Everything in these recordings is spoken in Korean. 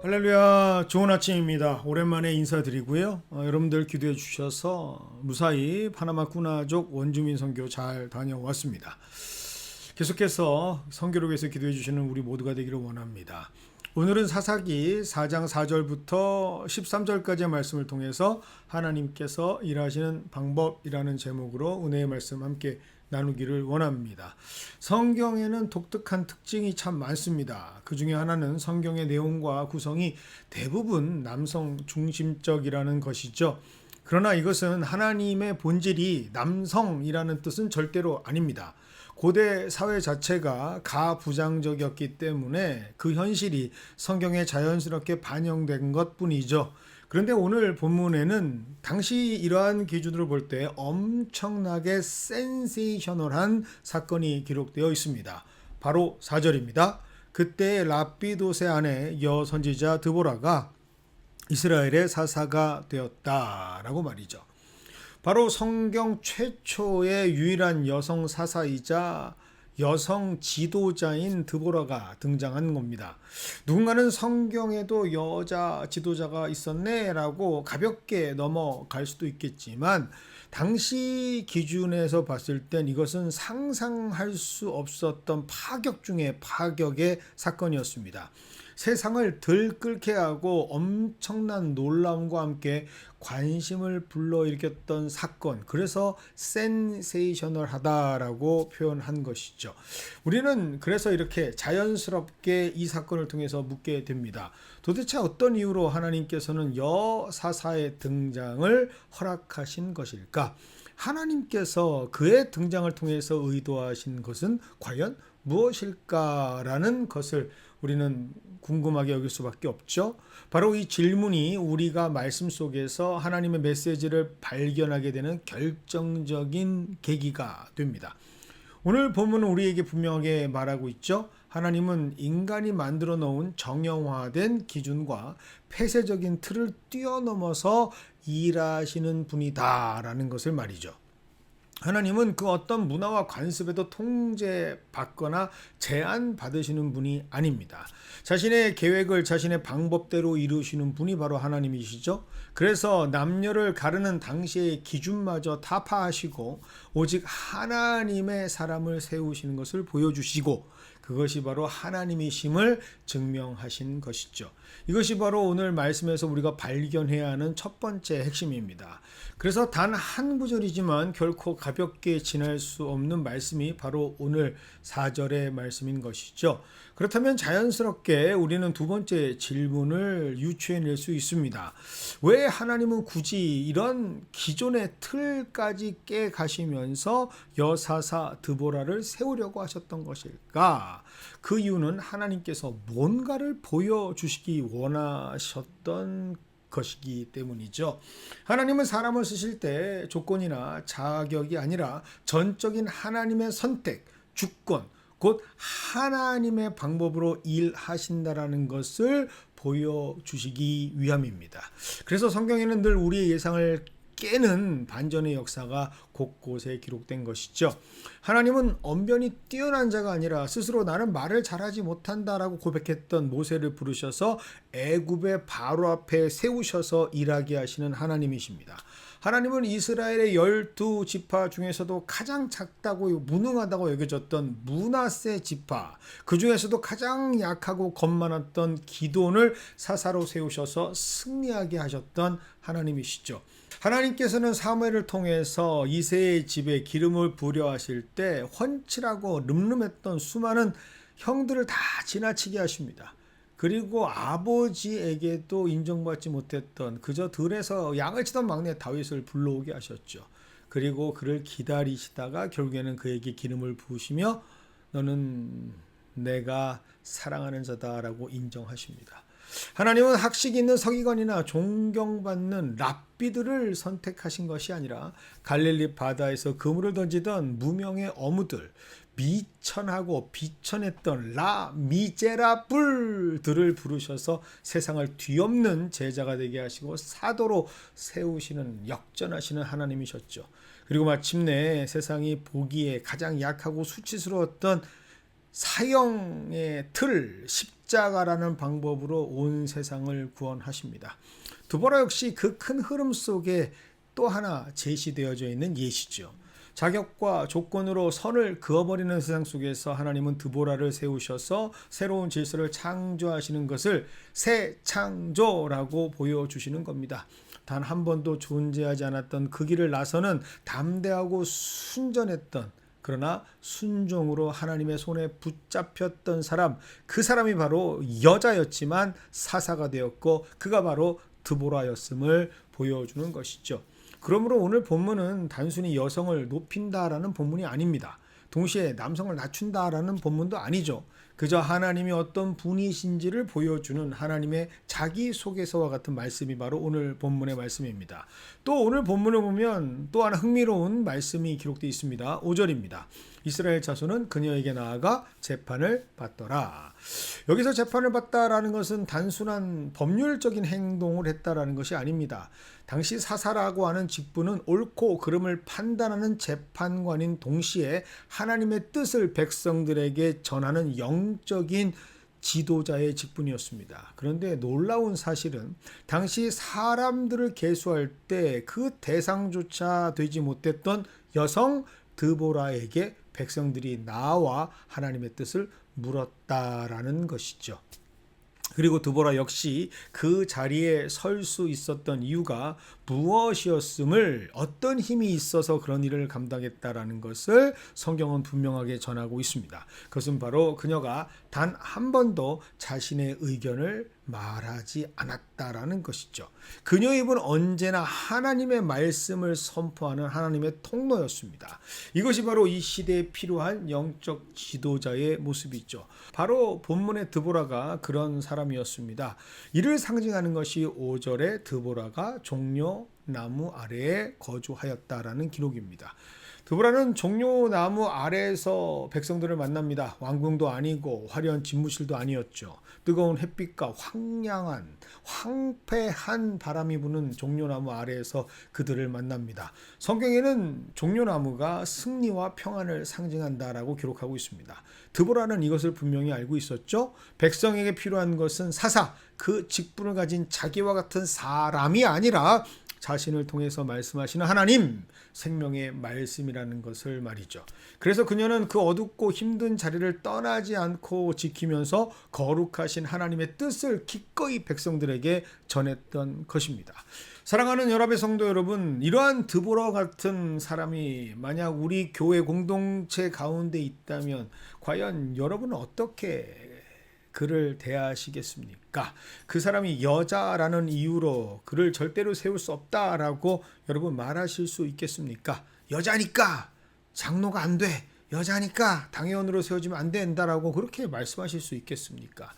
할렐루야, 좋은 아침입니다. 오랜만에 인사드리고요. 여러분들 기도해 주셔서 무사히 파나마 꾸나족 원주민 선교 잘 다녀왔습니다. 계속해서 선교를 위해서 기도해 주시는 우리 모두가 되기를 원합니다. 오늘은 사사기 4장 4절부터 13절까지의 말씀을 통해서 하나님께서 일하시는 방법이라는 제목으로 은혜의 말씀 함께 나누기를 원합니다. 성경에는 독특한 특징이 참 많습니다. 그 중에 하나는 성경의 내용과 구성이 대부분 남성 중심적이라는 것이죠. 그러나 이것은 하나님의 본질이 남성이라는 뜻은 절대로 아닙니다. 고대 사회 자체가 가부장적이었기 때문에 그 현실이 성경에 자연스럽게 반영된 것뿐이죠. 그런데 오늘 본문에는 당시 이러한 기준으로 볼 때 엄청나게 센세이셔널한 사건이 기록되어 있습니다. 바로 4절입니다. 그때 랍비돗의 아내 여선지자 드보라가 이스라엘의 사사가 되었다라고 말이죠. 바로 성경 최초의 유일한 여성 사사이자 여성 지도자인 드보라가 등장한 겁니다. 누군가는 성경에도 여자 지도자가 있었네라고 가볍게 넘어갈 수도 있겠지만 당시 기준에서 봤을 땐 이것은 상상할 수 없었던 파격 중에 파격의 사건이었습니다. 세상을 들끓게 하고 엄청난 놀라움과 함께 관심을 불러일으켰던 사건, 그래서 센세이셔널하다라고 표현한 것이죠. 우리는 그래서 이렇게 자연스럽게 이 사건을 통해서 묻게 됩니다. 도대체 어떤 이유로 하나님께서는 여사사의 등장을 허락하신 것일까? 하나님께서 그의 등장을 통해서 의도하신 것은 과연 무엇일까라는 것을 우리는 궁금하게 여길 수밖에 없죠. 바로 이 질문이 우리가 말씀 속에서 하나님의 메시지를 발견하게 되는 결정적인 계기가 됩니다. 오늘 본문은 우리에게 분명하게 말하고 있죠. 하나님은 인간이 만들어 놓은 정형화된 기준과 폐쇄적인 틀을 뛰어넘어서 일하시는 분이다라는 것을 말이죠. 하나님은 그 어떤 문화와 관습에도 통제받거나 제한받으시는 분이 아닙니다. 자신의 계획을 자신의 방법대로 이루시는 분이 바로 하나님이시죠. 그래서 남녀를 가르는 당시의 기준마저 타파하시고 오직 하나님의 사람을 세우시는 것을 보여주시고 그것이 바로 하나님이심을 증명하신 것이죠. 이것이 바로 오늘 말씀에서 우리가 발견해야 하는 첫 번째 핵심입니다. 그래서 단 한 구절이지만 결코 가볍게 지날 수 없는 말씀이 바로 오늘 4절의 말씀인 것이죠. 그렇다면 자연스럽게 우리는 두 번째 질문을 유추해낼 수 있습니다. 왜 하나님은 굳이 이런 기존의 틀까지 깨가시면서 여사사 드보라를 세우려고 하셨던 것일까? 그 이유는 하나님께서 뭔가를 보여주시기 원하셨던 것이기 때문이죠. 하나님은 사람을 쓰실 때 조건이나 자격이 아니라 전적인 하나님의 선택, 주권, 곧 하나님의 방법으로 일하신다라는 것을 보여주시기 위함입니다. 그래서 성경에는 늘 우리의 예상을 깨는 반전의 역사가 곳곳에 기록된 것이죠. 하나님은 언변이 뛰어난 자가 아니라 스스로 나는 말을 잘하지 못한다라고 고백했던 모세를 부르셔서 애굽의 바로 앞에 세우셔서 일하게 하시는 하나님이십니다. 하나님은 이스라엘의 12지파 중에서도 가장 작다고 무능하다고 여겨졌던 므낫세 지파, 그 중에서도 가장 약하고 겁 많았던 기돈을 사사로 세우셔서 승리하게 하셨던 하나님이시죠. 하나님께서는 사무엘을 통해서 이새의 집에 기름을 부려 하실 때 훤칠하고 름름했던 수많은 형들을 다 지나치게 하십니다. 그리고 아버지에게도 인정받지 못했던 그저 들에서 양을 치던 막내 다윗을 불러오게 하셨죠. 그리고 그를 기다리시다가 결국에는 그에게 기름을 부으시며 너는 내가 사랑하는 자다라고 인정하십니다. 하나님은 학식 있는 서기관이나 존경받는 랍비들을 선택하신 것이 아니라 갈릴리 바다에서 그물을 던지던 무명의 어무들, 미천하고 비천했던 미제라블들을 부르셔서 세상을 뒤엎는 제자가 되게 하시고 사도로 세우시는 역전하시는 하나님이셨죠. 그리고 마침내 세상이 보기에 가장 약하고 수치스러웠던 사형의 틀, 십자가라는 방법으로 온 세상을 구원하십니다. 드보라 역시 그 큰 흐름 속에 또 하나 제시되어져 있는 예시죠. 자격과 조건으로 선을 그어버리는 세상 속에서 하나님은 드보라를 세우셔서 새로운 질서를 창조하시는 것을 새 창조라고 보여주시는 겁니다. 단 한 번도 존재하지 않았던 그 길을 나서는 담대하고 순전했던, 그러나 순종으로 하나님의 손에 붙잡혔던 사람, 그 사람이 바로 여자였지만 사사가 되었고 그가 바로 드보라였음을 보여주는 것이죠. 그러므로 오늘 본문은 단순히 여성을 높인다라는 본문이 아닙니다. 동시에 남성을 낮춘다라는 본문도 아니죠. 그저 하나님이 어떤 분이신지를 보여주는 하나님의 자기소개서와 같은 말씀이 바로 오늘 본문의 말씀입니다. 또 오늘 본문을 보면 또 하나 흥미로운 말씀이 기록되어 있습니다. 5절입니다. 이스라엘 자손은 그녀에게 나아가 재판을 받더라. 여기서 재판을 받다라는 것은 단순한 법률적인 행동을 했다라는 것이 아닙니다. 당시 사사라고 하는 직분은 옳고 그름을 판단하는 재판관인 동시에 하나님의 뜻을 백성들에게 전하는 영적인 지도자의 직분이었습니다. 그런데 놀라운 사실은 당시 사람들을 계수할 때 그 대상조차 되지 못했던 여성 드보라에게 백성들이 나와 하나님의 뜻을 물었다라는 것이죠. 그리고 드보라 역시 그 자리에 설 수 있었던 이유가 무엇이었음을, 어떤 힘이 있어서 그런 일을 감당했다라는 것을 성경은 분명하게 전하고 있습니다. 그것은 바로 그녀가 단 한 번도 자신의 의견을 말하지 않았다라는 것이죠. 그녀의 입은 언제나 하나님의 말씀을 선포하는 하나님의 통로였습니다. 이것이 바로 이 시대에 필요한 영적 지도자의 모습이죠. 바로 본문의 드보라가 그런 사람이었습니다. 이를 상징하는 것이 5절의 드보라가 종려나무 아래에 거주하였다라는 기록입니다. 드보라는 종려나무 아래에서 백성들을 만납니다. 왕궁도 아니고 화려한 집무실도 아니었죠. 뜨거운 햇빛과 황폐한 바람이 부는 종려나무 아래에서 그들을 만납니다. 성경에는 종려나무가 승리와 평안을 상징한다라고 기록하고 있습니다. 드보라는 이것을 분명히 알고 있었죠. 백성에게 필요한 것은 사사, 그 직분을 가진 자기와 같은 사람이 아니라 자신을 통해서 말씀하시는 하나님, 생명의 말씀이라는 것을 말이죠. 그래서 그녀는 그 어둡고 힘든 자리를 떠나지 않고 지키면서 거룩하신 하나님의 뜻을 기꺼이 백성들에게 전했던 것입니다. 사랑하는 연합의 성도 여러분, 이러한 드보라 같은 사람이 만약 우리 교회 공동체 가운데 있다면 과연 여러분은 어떻게 그를 대하시겠습니까? 그 사람이 여자라는 이유로 그를 절대로 세울 수 없다라고 여러분 말하실 수 있겠습니까? 여자니까 장로가 안 돼. 여자니까 당회원으로 세워지면 안 된다라고 그렇게 말씀하실 수 있겠습니까?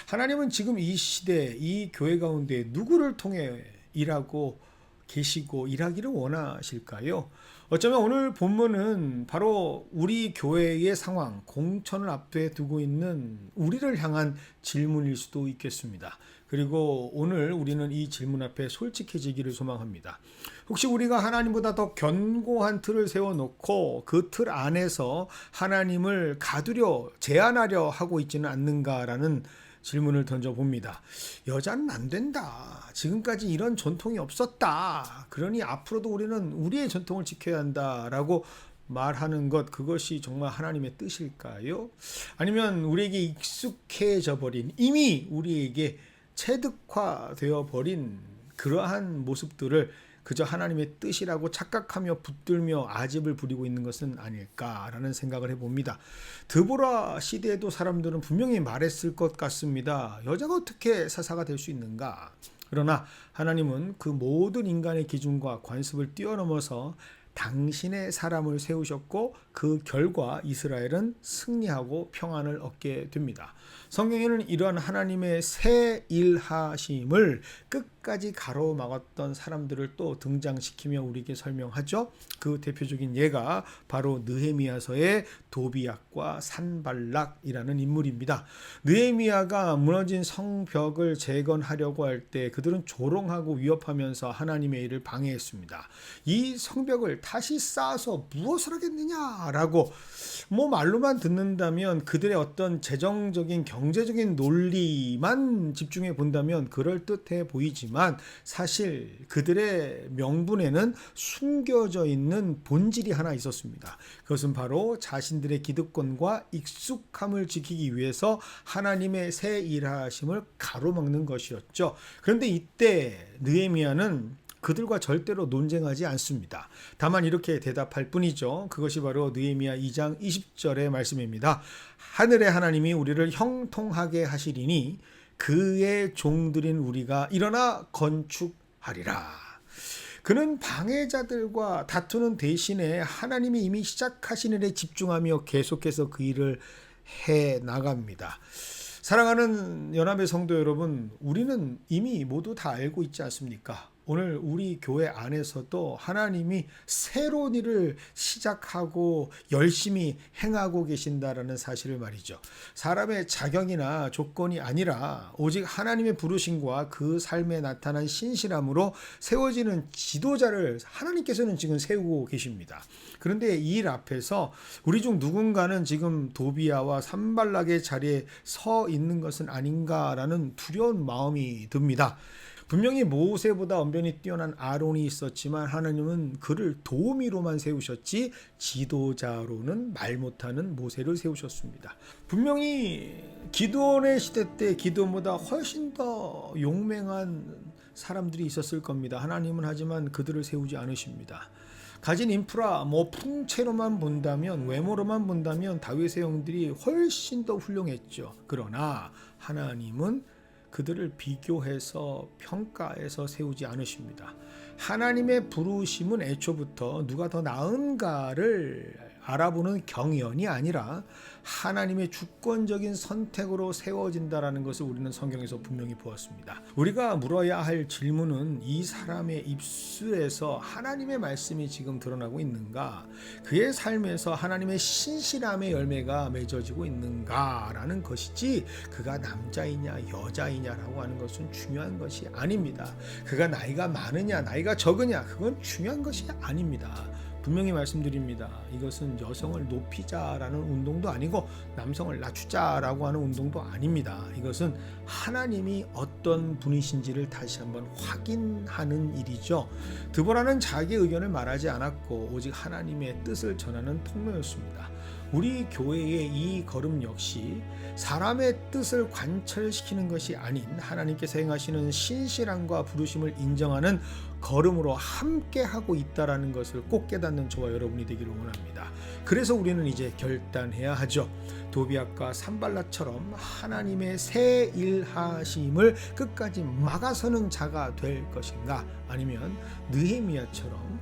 하나님은 지금 이 시대, 이 교회 가운데 누구를 통해 일하고 계시고 일하기를 원하실까요? 어쩌면 오늘 본문은 바로 우리 교회의 상황, 공천을 앞두에 두고 있는 우리를 향한 질문일 수도 있겠습니다. 그리고 오늘 우리는 이 질문 앞에 솔직해지기를 소망합니다. 혹시 우리가 하나님보다 더 견고한 틀을 세워놓고 그 틀 안에서 하나님을 가두려, 제한하려 하고 있지는 않는가라는 질문을 던져봅니다. 여자는 안 된다. 지금까지 이런 전통이 없었다. 그러니 앞으로도 우리는 우리의 전통을 지켜야 한다라고 말하는 것, 그것이 정말 하나님의 뜻일까요? 아니면 우리에게 익숙해져 버린, 이미 우리에게 체득화되어 버린 그러한 모습들을 그저 하나님의 뜻이라고 착각하며 붙들며 아집을 부리고 있는 것은 아닐까라는 생각을 해봅니다. 드보라 시대에도 사람들은 분명히 말했을 것 같습니다. 여자가 어떻게 사사가 될 수 있는가? 그러나 하나님은 그 모든 인간의 기준과 관습을 뛰어넘어서 당신의 사람을 세우셨고 그 결과 이스라엘은 승리하고 평안을 얻게 됩니다. 성경에는 이러한 하나님의 새 일하심을 끝까지 가로막았던 사람들을 또 등장시키며 우리에게 설명하죠. 그 대표적인 예가 바로 느헤미야서의 도비앗과 산발락이라는 인물입니다. 느헤미야가 무너진 성벽을 재건하려고 할 때 그들은 조롱하고 위협하면서 하나님의 일을 방해했습니다. 이 성벽을 다시 쌓아서 무엇을 하겠느냐라고 말로만 듣는다면 그들의 어떤 재정적인 경제적인 논리만 집중해 본다면 그럴듯해 보이지만 사실 그들의 명분에는 숨겨져 있는 본질이 하나 있었습니다. 그것은 바로 자신들의 기득권과 익숙함을 지키기 위해서 하나님의 새 일하심을 가로막는 것이었죠. 그런데 이때 느헤미야는 그들과 절대로 논쟁하지 않습니다. 다만 이렇게 대답할 뿐이죠. 그것이 바로 느헤미야 2장 20절의 말씀입니다. 하늘의 하나님이 우리를 형통하게 하시리니 그의 종들인 우리가 일어나 건축하리라. 그는 방해자들과 다투는 대신에 하나님이 이미 시작하신 일에 집중하며 계속해서 그 일을 해 나갑니다. 사랑하는 연합의 성도 여러분, 우리는 이미 모두 다 알고 있지 않습니까? 오늘 우리 교회 안에서도 하나님이 새로운 일을 시작하고 열심히 행하고 계신다라는 사실을 말이죠. 사람의 자격이나 조건이 아니라 오직 하나님의 부르심과 그 삶에 나타난 신실함으로 세워지는 지도자를 하나님께서는 지금 세우고 계십니다. 그런데 이 일 앞에서 우리 중 누군가는 지금 도비야와 산발락의 자리에 서 있는 것은 아닌가라는 두려운 마음이 듭니다. 분명히 모세보다 언변이 뛰어난 아론이 있었지만 하나님은 그를 도우미로만 세우셨지 지도자로는 말 못하는 모세를 세우셨습니다. 분명히 기드온의 시대 때 기드온보다 훨씬 더 용맹한 사람들이 있었을 겁니다. 하나님은 하지만 그들을 세우지 않으십니다. 가진 인프라 풍채로만 본다면, 외모로만 본다면 다윗의 형들이 훨씬 더 훌륭했죠. 그러나 하나님은 그들을 비교해서 평가해서 세우지 않으십니다. 하나님의 부르심은 애초부터 누가 더 나은가를 알아보는 경연이 아니라 하나님의 주권적인 선택으로 세워진다라는 것을 우리는 성경에서 분명히 보았습니다. 우리가 물어야 할 질문은 이 사람의 입술에서 하나님의 말씀이 지금 드러나고 있는가? 그의 삶에서 하나님의 신실함의 열매가 맺어지고 있는가라는 것이지 그가 남자이냐 여자이냐라고 하는 것은 중요한 것이 아닙니다. 그가 나이가 많으냐 나이가 적으냐 그건 중요한 것이 아닙니다. 분명히 말씀드립니다. 이것은 여성을 높이자라는 운동도 아니고 남성을 낮추자라고 하는 운동도 아닙니다. 이것은 하나님이 어떤 분이신지를 다시 한번 확인하는 일이죠. 드보라는 자기 의견을 말하지 않았고 오직 하나님의 뜻을 전하는 통로였습니다. 우리 교회의 이 걸음 역시 사람의 뜻을 관철시키는 것이 아닌 하나님께서 행하시는 신실함과 부르심을 인정하는 걸음으로 함께하고 있다는 것을 꼭 깨닫는 저와 여러분이 되기를 원합니다. 그래서 우리는 이제 결단해야 하죠. 도비앗과 산발락처럼 하나님의 새 일하심을 끝까지 막아서는 자가 될 것인가, 아니면 느헤미야처럼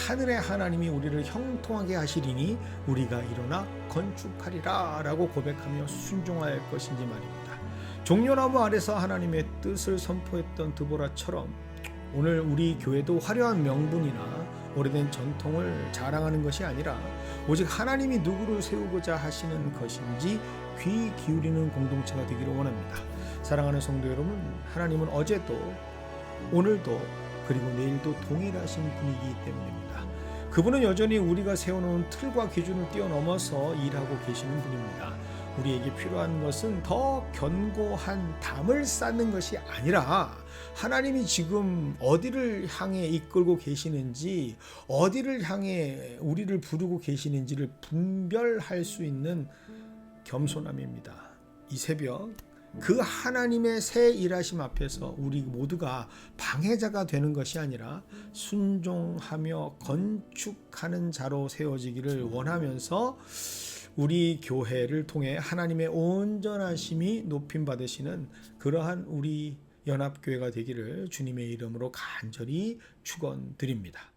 하늘의 하나님이 우리를 형통하게 하시리니 우리가 일어나 건축하리라 라고 고백하며 순종할 것인지 말입니다. 종려나무 아래서 하나님의 뜻을 선포했던 드보라처럼 오늘 우리 교회도 화려한 명분이나 오래된 전통을 자랑하는 것이 아니라 오직 하나님이 누구를 세우고자 하시는 것인지 귀 기울이는 공동체가 되기를 원합니다. 사랑하는 성도 여러분, 하나님은 어제도 오늘도 그리고 내일도 동일하신 분이기 때문입니다. 그분은 여전히 우리가 세워놓은 틀과 기준을 뛰어넘어서 일하고 계시는 분입니다. 우리에게 필요한 것은 더 견고한 담을 쌓는 것이 아니라 하나님이 지금 어디를 향해 이끌고 계시는지, 어디를 향해 우리를 부르고 계시는지를 분별할 수 있는 겸손함입니다. 이 새벽 그 하나님의 새 일하심 앞에서 우리 모두가 방해자가 되는 것이 아니라 순종하며 건축하는 자로 세워지기를 원하면서 우리 교회를 통해 하나님의 온전하심이 높임 받으시는 그러한 우리 연합교회가 되기를 주님의 이름으로 간절히 축원드립니다.